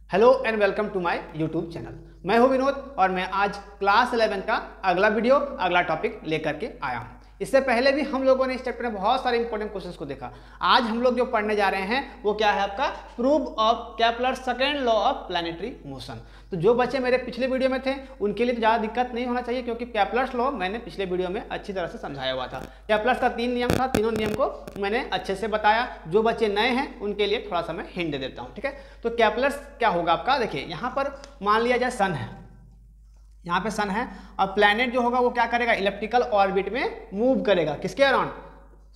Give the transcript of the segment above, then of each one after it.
Hello and welcome to my YouTube channel. मैं हूं विनोद और मैं आज क्लास 11 का अगला टॉपिक लेकर के आया हूं। इससे पहले भी हम लोगों ने इस चैप्टर में बहुत सारे इंपॉर्टेंट क्वेश्चंस को देखा। आज हम लोग जो पढ़ने जा रहे हैं वो क्या है आपका proof of Kepler second law of planetary motion. तो जो बच्चे मेरे पिछले वीडियो में थे उनके लिए तो ज़्यादा दिक्कत नहीं होना चाहिए, क्योंकि केपलर्स लॉ मैंने पिछले वीडियो में अच्छी तरह से समझाया हुआ था। केपलर्स का 3 नियम था, तीनों नियम को मैंने अच्छे से बताया। जो बच्चे नए हैं उनके लिए थोड़ा सा मैं हिंट दे देता हूँ, ठीक है। तो केपलर्स क्या होगा आपका, देखिए यहाँ पर मान लिया जाए सन है, यहाँ पे सन है और प्लैनेट जो होगा वो क्या करेगा, इलिप्टिकल ऑर्बिट में मूव करेगा। किसके अराउंड,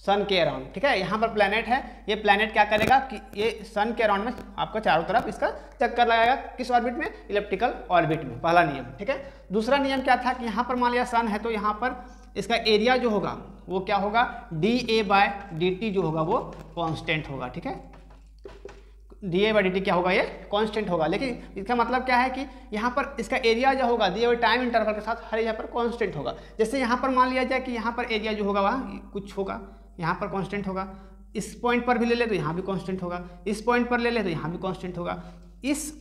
सन के अराउंड, ठीक है। यहाँ पर प्लैनेट है, ये प्लैनेट क्या करेगा कि ये सन के अराउंड में आपका चारों तरफ इसका चक्कर लगाएगा। किस ऑर्बिट में, इलिप्टिकल ऑर्बिट में, पहला नियम, ठीक है। दूसरा नियम क्या था कि यहाँ पर मान लिया सन है तो यहाँ पर इसका एरिया जो होगा वो क्या होगा, dA/dt जो होगा वो कॉन्स्टेंट होगा, ठीक है। dA/dt क्या होगा, ये कांस्टेंट होगा। लेकिन इसका मतलब क्या है कि यहाँ पर इसका एरिया जो होगा दिए हुए टाइम इंटरवल के साथ हर यहाँ पर कांस्टेंट होगा। जैसे यहाँ पर मान लिया जाए कि यहाँ पर एरिया जो होगा वहाँ कुछ होगा, यहाँ पर कांस्टेंट होगा। इस पॉइंट पर भी ले ले तो यहाँ भी कांस्टेंट होगा, इस पॉइंट पर ले ले तो यहाँ भी कांस्टेंट होगा। इस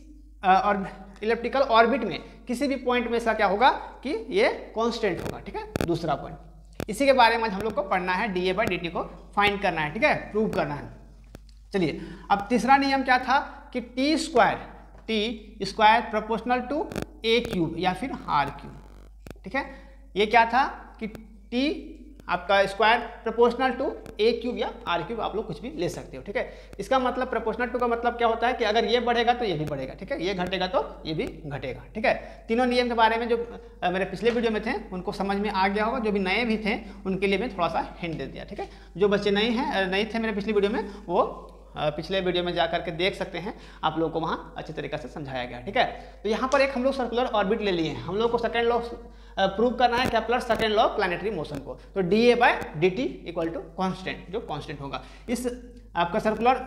और इलिप्टिकल ऑर्बिट में किसी भी पॉइंट में ऐसा क्या होगा कि ये कांस्टेंट होगा, ठीक है। दूसरा पॉइंट, इसी के बारे में हम लोग को पढ़ना है, dA/dt को फाइंड करना है, ठीक है, प्रूव करना है। चलिए अब तीसरा नियम क्या था कि T square proportional to a³ या फिर r³, ठीक है। ये क्या था कि टी आपका स्क्वायर प्रोपोर्शनल टू a³ या r³ आप लोग कुछ भी ले सकते हो, ठीक है। इसका मतलब प्रोपोर्शनल टू का मतलब क्या होता है कि अगर ये बढ़ेगा तो ये भी बढ़ेगा, ठीक है, ये घटेगा तो ये भी घटेगा, ठीक है। तीनों नियम के बारे में जो मेरे पिछले वीडियो में थे उनको समझ में आ गया होगा, जो भी नए भी थे उनके लिए मैं थोड़ा सा हिंट दे दिया, ठीक है। जो बच्चे नहीं थे मेरे पिछली वीडियो में वो पिछले वीडियो में जा करके देख सकते हैं, आप लोगों को वहाँ अच्छे तरीके से समझाया गया, ठीक है। तो यहाँ पर एक हम लोग सर्कुलर ऑर्बिट ले लिए हैं, हम लोग को सेकंड लॉ प्रूव करना है, Kepler second law of planetary motion को। तो dA/dt इक्वल टू कांस्टेंट, जो कांस्टेंट होगा इस आपका सर्कुलर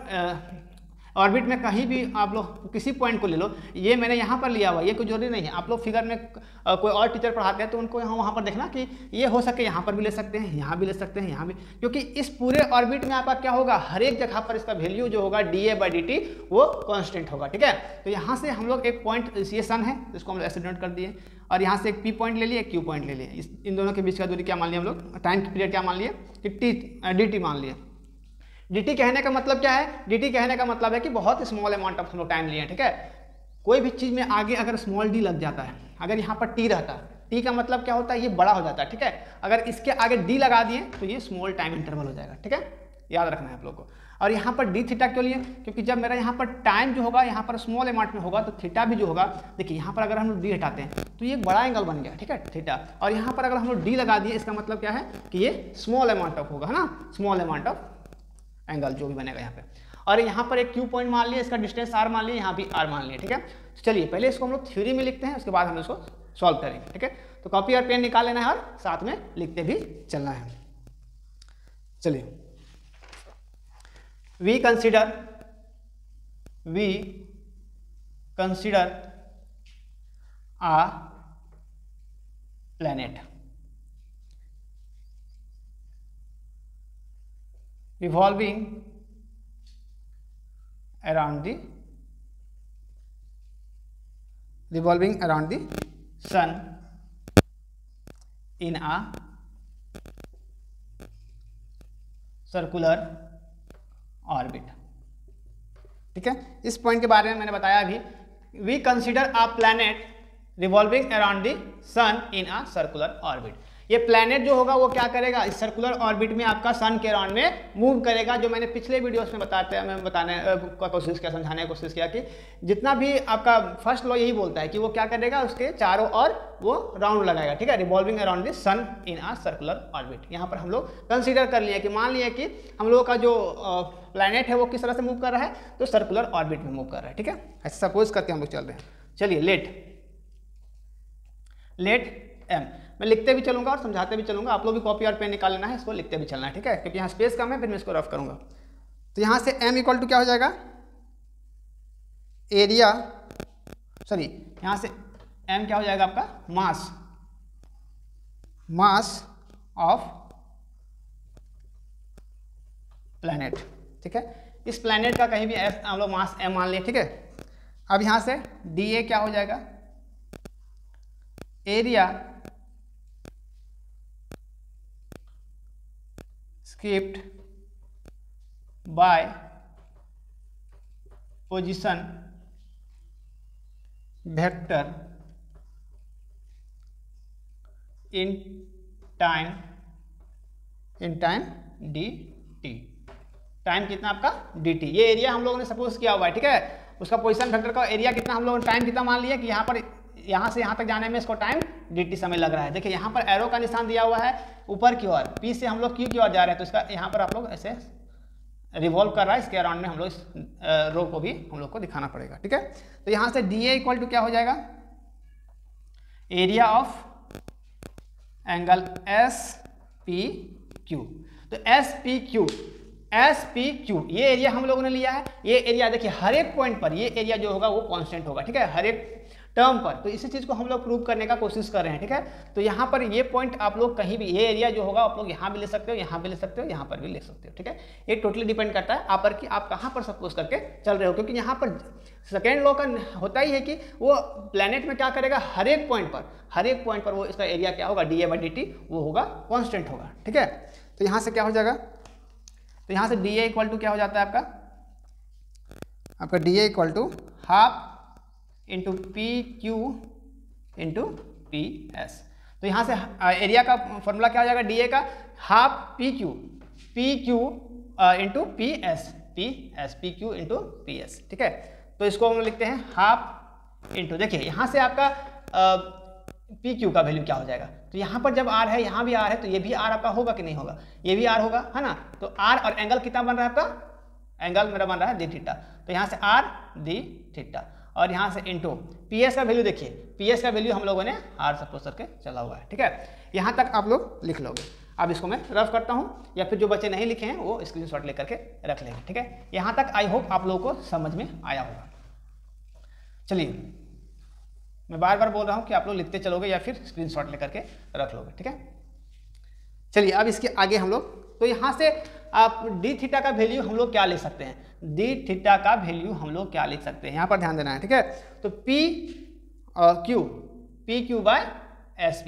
ऑर्बिट में कहीं भी आप लोग किसी पॉइंट को ले लो। ये मैंने यहाँ पर लिया हुआ, ये कोई जरूरी नहीं है। आप लोग फिगर में कोई और टीचर पढ़ाते हैं तो उनको वहाँ पर देखना कि ये हो सके यहाँ पर भी ले सकते हैं, यहाँ भी ले सकते हैं, यहाँ भी, क्योंकि इस पूरे ऑर्बिट में आपका क्या होगा, हर एक जगह पर इसका वैल्यू जो होगा dA/dt वो कांस्टेंट होगा, ठीक है। तो यहाँ से हम लोग एक पॉइंट, ये सन है इसको हम ऐसे नोट कर दिए, और यहाँ से एक P पॉइंट ले लिए, एक Q पॉइंट ले लिए। इन दोनों के बीच का दूरी क्या मान लिया हम लोग, टाइम की पीरियड क्या मान लिए कि dt मान लिया। dt कहने का मतलब क्या है, dt कहने का मतलब है कि बहुत स्मॉल अमाउंट ऑफ हम लोग टाइम लिए हैं, ठीक है। कोई भी चीज़ में आगे अगर स्मॉल d लग जाता है, अगर यहाँ पर t रहता, t का मतलब क्या होता है, ये बड़ा हो जाता है, ठीक है। अगर इसके आगे d लगा दिए तो ये स्मॉल टाइम इंटरवल हो जाएगा, ठीक है, याद रखना है आप लोग को। और यहाँ पर d थीटा क्यों लिए, क्योंकि जब मेरा यहाँ पर टाइम जो होगा यहाँ पर स्मॉल अमाउंट में होगा तो थीटा भी जो होगा, देखिए यहाँ पर अगर हम लोग d हटाते हैं तो ये एक बड़ा एंगल बन गया, ठीक है, थीटा। और यहाँ पर अगर हम लोग d लगा दिए इसका मतलब क्या है कि ये स्मॉल अमाउंट ऑफ होगा, है ना, स्मॉल अमाउंट ऑफ एंगल जो भी बनेगा यहाँ पे। और यहाँ पर एक Q पॉइंट मान लिया, इसका डिस्टेंस r मान लिया, यहाँ भी r मान लिया, ठीक है। तो चलिए पहले इसको हम लोग थ्योरी में लिखते हैं, उसके बाद हम इसको सॉल्व करेंगे, ठीक है। तो कॉपी और पेन निकाल लेना है और साथ में लिखते भी चलना है। चलिए, we consider a planet revolving around the sun in a circular orbit, ठीक है। इस पॉइंट के बारे में मैंने बताया अभी, we consider a planet revolving around the sun in a circular orbit. ये प्लैनेट जो होगा वो क्या करेगा, इस सर्कुलर ऑर्बिट में आपका सन के अराउंड में मूव करेगा। जो मैंने पिछले वीडियोस में बताने का कोशिश किया, समझाने की कोशिश किया कि जितना भी आपका फर्स्ट लॉ यही बोलता है कि वो क्या करेगा, उसके चारों ओर वो राउंड लगाएगा, ठीक है, revolving around the sun in a circular orbit. यहाँ पर हम लोग कंसिडर कर लिए कि मान लिया कि हम लोगों का जो प्लैनेट है वो किस तरह से मूव कर रहा है, तो सर्कुलर ऑर्बिट में मूव कर रहा है, ठीक है। ऐसा सपोज करके हम लोग चल रहे हैं। चलिए लेट m, मैं लिखते भी चलूंगा और समझाते भी चलूंगा, आप लोग भी कॉपी और पेन निकाल लेना है, इसको लिखते भी चलना है, ठीक है, क्योंकि यहाँ स्पेस कम है, फिर मैं इसको रफ करूंगा। तो यहाँ से m इक्वल टू क्या हो जाएगा, एरिया, सॉरी यहाँ से m क्या हो जाएगा आपका, मास ऑफ प्लैनेट, ठीक है। इस प्लैनेट का कहीं भी हम लोग मास m मान लिए, ठीक है। अब यहाँ से डी ए क्या हो जाएगा, area script bye position vector in time D T. Time कितना आपका डी टी, ये एरिया हम लोगों ने सपोज किया हुआ है, ठीक है। उसका पोजीशन वेक्टर का एरिया कितना, हम लोगों ने टाइम कितना मान लिया कि यहाँ पर यहाँ से यहाँ तक जाने में इसको टाइम डी टी समय लग रहा है। देखिए यहाँ पर एरो का निशान दिया हुआ है ऊपर की ओर, पी से हम लोग क्यू की ओर जा रहे हैं, तो इसका यहाँ पर आप लोग ऐसे रिवॉल्व कर रहा है, इसके अराउंड में हम लोग इस रो को भी हम लोग को दिखाना पड़ेगा, ठीक है। तो यहाँ से डी ए इक्वल टू क्या हो जाएगा, area of angle S P Q. तो एस पी क्यू ये एरिया हम लोगों ने लिया है। ये एरिया देखिए हर एक पॉइंट पर ये एरिया जो होगा वो कांस्टेंट होगा, ठीक है, हर एक टर्म पर। तो इसी चीज़ को हम लोग प्रूव करने का कोशिश कर रहे हैं, ठीक है। तो यहाँ पर ये पॉइंट आप लोग कहीं भी, ये एरिया जो होगा आप लोग यहाँ भी ले सकते हो, यहाँ भी ले सकते हो, यहाँ पर भी ले सकते हो, ठीक है। ये टोटली डिपेंड करता है आप पर कि आप कहाँ पर सपोज करके चल रहे हो, क्योंकि यहाँ पर सेकेंड लॉ का होता ही है कि वो प्लैनेट में क्या करेगा, हर एक पॉइंट पर वो इसका एरिया क्या होगा, D A by d T वो होगा कॉन्स्टेंट होगा, ठीक है। तो यहाँ से क्या हो जाएगा, तो यहाँ से डी ए इक्वल टू क्या हो जाता है आपका d A equal to half into P Q into P S. तो यहाँ से एरिया का फॉर्मूला क्या हो जाएगा, डी ए का half P Q into P Q into P S, ठीक है। तो इसको हम लिखते हैं हाफ इंटू, देखिए यहाँ से आपका पी क्यू का वैल्यू क्या हो जाएगा, तो यहाँ पर जब आर है यहाँ भी आर है, तो ये भी आर आपका होगा कि नहीं होगा, ये भी आर होगा, है ना। तो आर और एंगल कितना बन रहा है आपका, एंगल मेरा बन रहा है डी थीटा, तो यहाँ से आर डी थीटा और यहाँ से इंटू पी एस का वैल्यू, देखिए पी एस का वैल्यू हम लोगों ने आर सपोज करके चला हुआ है, ठीक है। यहाँ तक आप लोग लिख लोगे। अब इसको मैं रफ करता हूँ, या फिर जो बच्चे नहीं लिखे हैं वो स्क्रीनशॉट लेकर के रख लेंगे, ठीक है। यहाँ तक आई होप आप लोगों को समझ में आया होगा। चलिए मैं बार बार बोल रहा हूँ कि आप लोग लिखते चलोगे या फिर स्क्रीनशॉट लेकर के रख लोगे, ठीक है। चलिए अब इसके आगे हम लोग, तो यहाँ से आप डी थीटा का वैल्यू हम लोग क्या लिख सकते हैं, डी थीटा का वैल्यू हम लोग क्या लिख सकते हैं, यहाँ पर ध्यान देना है, ठीक है। तो P Q by S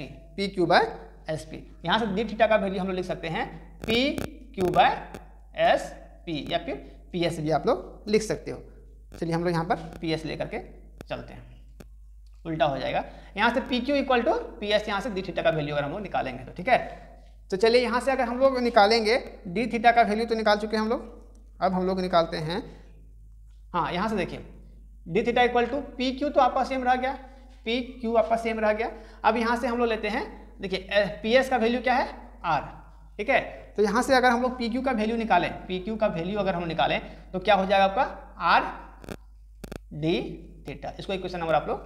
P, यहाँ से डी थीटा का वैल्यू हम लोग लिख सकते हैं P Q by S P, या फिर पी एस भी आप लोग लिख सकते हो। चलिए हम लोग यहाँ पर पी एस लेकर के चलते हैं, उल्टा हो जाएगा। यहाँ से P Q equal to P S, यहाँ से डी थीटा का वैल्यू अगर हम लोग निकालेंगे तो, ठीक है। तो चलिए यहाँ से अगर हम लोग निकालेंगे डी थीटा का वैल्यू, तो निकाल चुके हैं हम लोग। अब हम लोग निकालते हैं, हाँ यहाँ से देखिए d theta equal to P Q, तो आपका सेम रह गया, पी क्यू आपका सेम रह गया। अब यहाँ से हम लोग लेते हैं, देखिए पी एस का वैल्यू क्या है, आर, ठीक है। तो यहाँ से अगर हम लोग पी क्यू का वैल्यू निकालें, पी क्यू का वैल्यू अगर हम निकालें तो क्या हो जाएगा आपका आर डी थीटा। इसको इक्वेशन नंबर आप लोग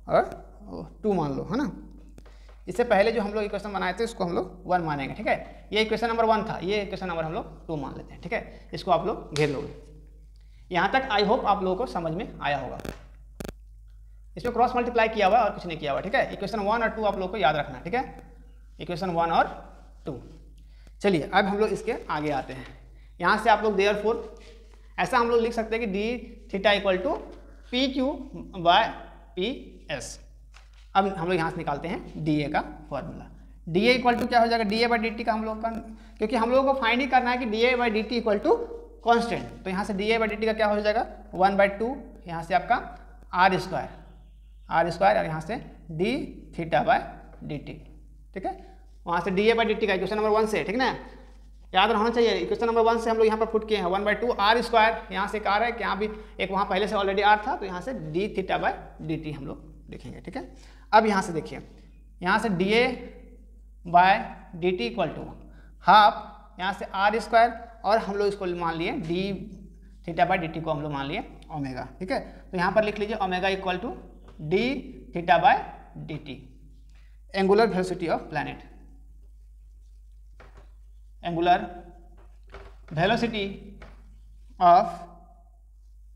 और 2 मान लो, है ना। इससे पहले जो हम लोग इक्वेशन बनाए थे उसको हम लोग 1 मानेंगे, ठीक है। ये इक्वेशन नंबर 1 था, ये इक्वेशन नंबर हम लोग 2 मान लेते हैं, ठीक है। इसको आप लोग घेर लोगे। यहाँ तक आई होप आप लोगों को समझ में आया होगा। इसमें क्रॉस मल्टीप्लाई किया हुआ और कुछ नहीं किया हुआ, ठीक है। इक्वेशन 1 और 2 आप लोग को याद रखना है, ठीक है। इक्वेशन 1 और 2। चलिए अब हम लोग इसके आगे आते हैं। यहाँ से आप लोग देयरफॉर ऐसा हम लोग लिख सकते हैं कि d theta equal to P Q by P S. अब हम लोग यहाँ से निकालते हैं डी ए का formula. D A equal to क्या हो जाएगा, d A by d t का हम लोग का, क्योंकि हम लोगों को फाइंड ही करना है कि d A by d t equal to constant. तो यहाँ से d A by d t का क्या हो जाएगा 1/2, यहाँ से आपका आर स्क्वायर और यहाँ से D theta by d T, ठीक है। वहाँ से d A by d t का इक्वेशन नंबर 1 से, ठीक ना, याद रहना चाहिए। इक्वेशन नंबर 1 से हम लोग यहाँ पर पुट किए हैं 1/2 आर स्क्वायर, यहाँ से एक आर है, कि यहाँ भी एक वहाँ पहले से ऑलरेडी आर था, तो यहाँ से D theta by d T हम लोग लिखेंगे, ठीक है। अब यहाँ से देखिए, यहाँ से d A by d t equal to half, यहाँ से आर स्क्वायर और हम लोग इसको मान लिए D theta by d T को हम लोग मान लिए ओमेगा, ठीक है। तो यहाँ पर लिख लीजिए omega equal to d theta by d t, angular velocity of planet, angular velocity of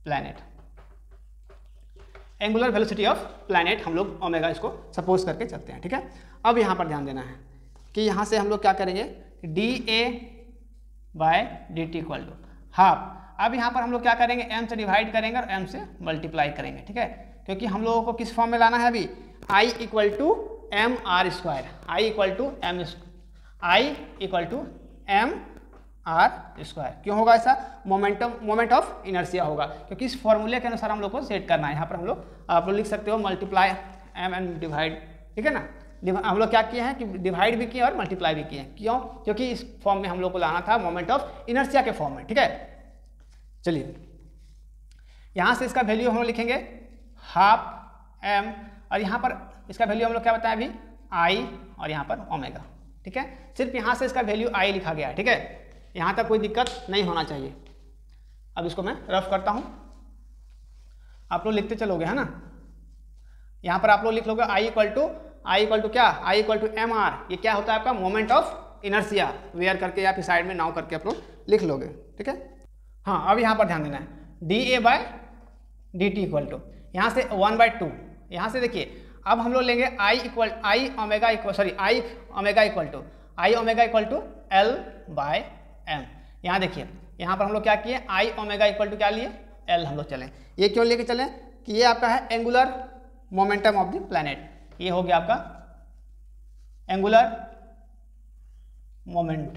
planet, angular velocity of planet हम लोग ओमेगा इसको सपोज करके चलते हैं, ठीक है। अब यहाँ पर ध्यान देना है कि यहाँ से हम लोग क्या करेंगे, d A by d t equal to half, अब यहाँ पर हम लोग क्या करेंगे, m से डिवाइड करेंगे और m से मल्टीप्लाई करेंगे, ठीक है, क्योंकि हम लोगों को किस फॉर्म में लाना है अभी, I equal to m r square, I equal to m r square. क्यों होगा ऐसा, मोमेंट ऑफ इनर्शिया होगा, क्योंकि इस फॉर्मूले के अनुसार हम लोग को सेट करना है। यहाँ पर हम लोग, आप लोग लिख सकते हो मल्टीप्लाई एम एंड डिवाइड, ठीक है ना। हम लोग क्या किए हैं कि डिवाइड भी किए और मल्टीप्लाई भी किए हैं, क्यों, क्योंकि इस फॉर्म में हम लोग को लाना था मोमेंट ऑफ इनर्शिया के फॉर्म में, ठीक है। चलिए यहाँ से इसका वैल्यू हम लोग लिखेंगे हाफ एम, और यहाँ पर इसका वैल्यू हम लोग क्या बताया अभी, आई, और यहाँ पर ओमेगा, ठीक है। सिर्फ यहाँ से इसका वैल्यू आई लिखा गया है, ठीक है, यहाँ तक कोई दिक्कत नहीं होना चाहिए। अब इसको मैं रफ करता हूँ, आप लोग लिखते चलोगे, है ना। यहाँ पर आप लोग लिख लोगे आई इक्वल टू क्या, I equal to m are, ये क्या होता है आपका मोमेंट ऑफ इनर्शिया, वेयर करके या फिर साइड में नाउ करके आप लोग लिख लोगे, ठीक है। हाँ, अब यहाँ पर ध्यान देना है, d A by d t equal to, यहाँ से 1/2, यहाँ से देखिए अब हम लोग लेंगे I omega equal to L by M. यहाँ देखिए, यहाँ पर हम लोग क्या किए, आई ओमेगा इक्वल टू क्या लिए, एल हम लोग चलें। ये क्यों लेके चलें कि ये आपका है angular momentum of the planet, ये हो गया आपका एंगुलर मोमेंट,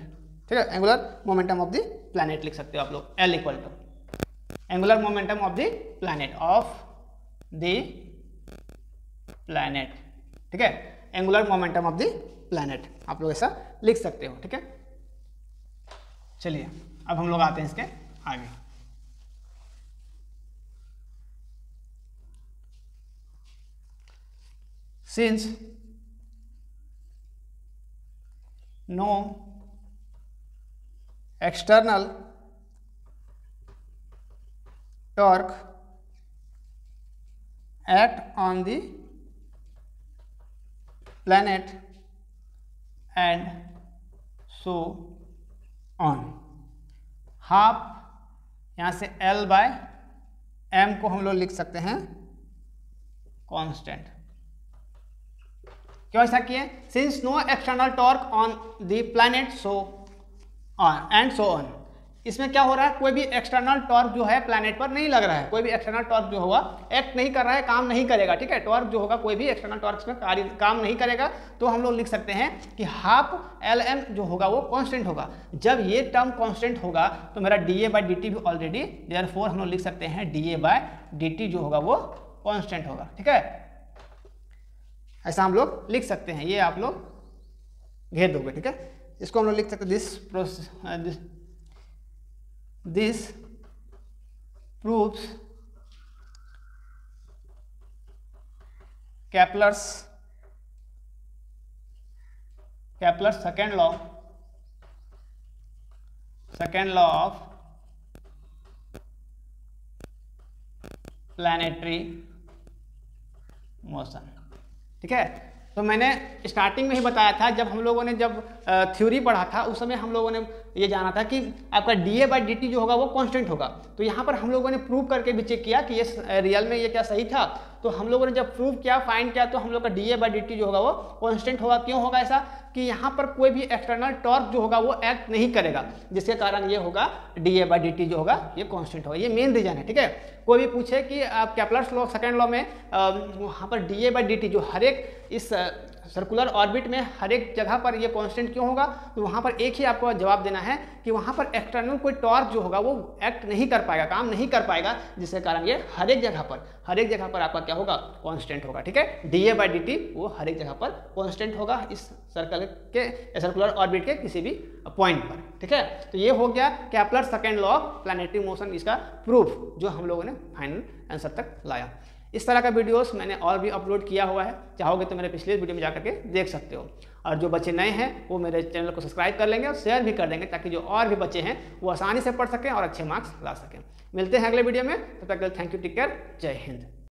ठीक है, angular momentum of the planet लिख सकते हो आप लोग, L equal to angular momentum of the planet, ठीक है, angular momentum of the planet आप लोग ऐसा लिख सकते हो, ठीक है। चलिए अब हम लोग आते हैं इसके आगे। Since no external torque act on the planet and so on, half यहाँ से L बाय M को हम लोग लिख सकते हैं कांस्टेंट। क्यों ऐसा किए, since no external torque on the planet so on and so on, इसमें क्या हो रहा है, कोई भी एक्सटर्नल टॉर्क जो है प्लैनेट पर नहीं लग रहा है, कोई भी एक्सटर्नल टॉर्क जो होगा एक्ट नहीं कर रहा है, काम नहीं करेगा, ठीक है। टॉर्क जो होगा कोई भी एक्सटर्नल टॉर्क में काम नहीं करेगा, तो हम लोग लिख सकते हैं कि हाफ एल एम जो होगा वो कांस्टेंट होगा। जब ये टर्म कांस्टेंट होगा तो मेरा D A by d T भी ऑलरेडी, देयरफॉर हम लोग लिख सकते हैं d A by d T जो होगा वो कांस्टेंट होगा, ठीक है। ऐसा हम लोग लिख सकते हैं, ये आप लोग घेर दोगे, ठीक है। इसको हम लोग लिख सकते हैं this proves Kepler's second law of planetary motion, ठीक है। तो मैंने स्टार्टिंग में ही बताया था, जब हम लोगों ने जब थ्योरी पढ़ा था उस समय हम लोगों ने ये जाना था कि आपका d A by d T जो होगा वो कांस्टेंट होगा। तो यहाँ पर हम लोगों ने प्रूव करके भी चेक किया कि ये रियल में ये क्या सही था। तो हम लोगों ने जब प्रूव किया, फाइंड किया, तो हम लोग का D A by d T जो होगा वो कांस्टेंट होगा। क्यों होगा ऐसा कि यहाँ पर कोई भी एक्सटर्नल टॉर्क जो होगा वो एक्ट नहीं करेगा, जिसके कारण ये होगा D A by d T जो होगा ये कांस्टेंट होगा। ये मेन रीजन है, ठीक है। कोई भी पूछे कि आप केप्लर्स लॉ सेकंड लॉ में वहाँ पर D A by d T जो हर एक इस सर्कुलर ऑर्बिट में हर एक जगह पर ये कांस्टेंट क्यों होगा, तो वहाँ पर एक ही आपको जवाब देना है कि वहाँ पर एक्सटर्नल कोई टॉर्क जो होगा वो एक्ट नहीं कर पाएगा, काम नहीं कर पाएगा, जिसके कारण ये हर एक जगह पर आपका क्या होगा, कांस्टेंट होगा, ठीक है। D A by d T वो हर एक जगह पर कांस्टेंट होगा इस सर्कुलर ऑर्बिट के किसी भी पॉइंट पर, ठीक है। तो ये हो गया Kepler second law of planetary motion, इसका प्रूफ जो हम लोगों ने फाइनल आंसर तक लाया। इस तरह का वीडियोस मैंने और भी अपलोड किया हुआ है, चाहोगे तो मेरे पिछले वीडियो में जाकर के देख सकते हो। और जो बच्चे नए हैं वो मेरे चैनल को सब्सक्राइब कर लेंगे और शेयर भी कर देंगे, ताकि जो और भी बच्चे हैं वो आसानी से पढ़ सकें और अच्छे मार्क्स ला सकें। मिलते हैं अगले वीडियो में, तब तक थैंक यू, टेक केयर, जय हिंद।